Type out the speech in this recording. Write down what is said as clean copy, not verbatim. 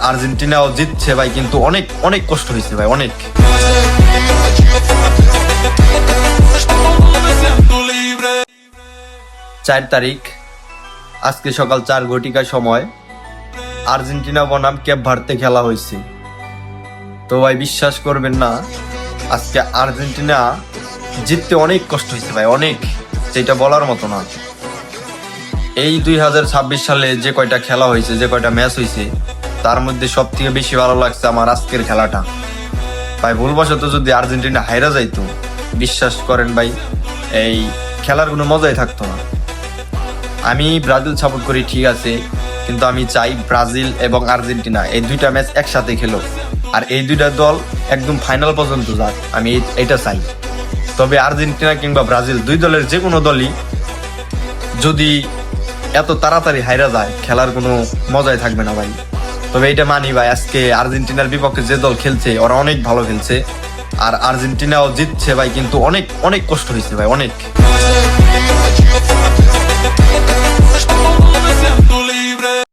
আর্জেন্টিনাও জিতছে ভাই, কিন্তু অনেক অনেক কষ্ট হয়েছে ভাই, অনেক। 4 তারিখ আজকে সকাল 4 ঘটিকার সময় আর্জেন্টিনা বনাম কেপ ভার্দে খেলা হয়েছে। তো ভাই বিশ্বাস করবেন না, আজকে আর্জেন্টিনা জিততে অনেক কষ্ট হয়েছে ভাই, অনেক, যেটা বলার মতো না। এই 2026 সালে যে কয়টা খেলা হয়েছে, যে কয়টা ম্যাচ হয়েছে, তার মধ্যে সব থেকে বেশি ভালো লাগছে আমার আজকের খেলাটা ভাই। ভুলবশত যদি আর্জেন্টিনা হাইরা যাইতো, বিশ্বাস করেন ভাই, এই খেলার কোনো মজাই থাকতো না। আমি ব্রাজিল সাপোর্ট করি ঠিক আছে, কিন্তু আমি চাই ব্রাজিল এবং আর্জেন্টিনা এই দুইটা ম্যাচ একসাথে খেলো, আর এই দুইটা দল একদম ফাইনাল পর্যন্ত যাক, আমি এটা চাই। তবে আর্জেন্টিনা কিংবা ব্রাজিল দুই দলের যে কোনো দলই যদি এত তাড়াতাড়ি হাইরা যায়, খেলার কোনো মজাই থাকবে না ভাই। তবে এইটা মানি ভাই, আজকে আর্জেন্টিনার বিপক্ষে যে দল খেলছে ওরা অনেক ভালো খেলছে, আর আর্জেন্টিনাও জিতছে ভাই, কিন্তু অনেক অনেক কষ্ট হয়েছে ভাই, অনেক।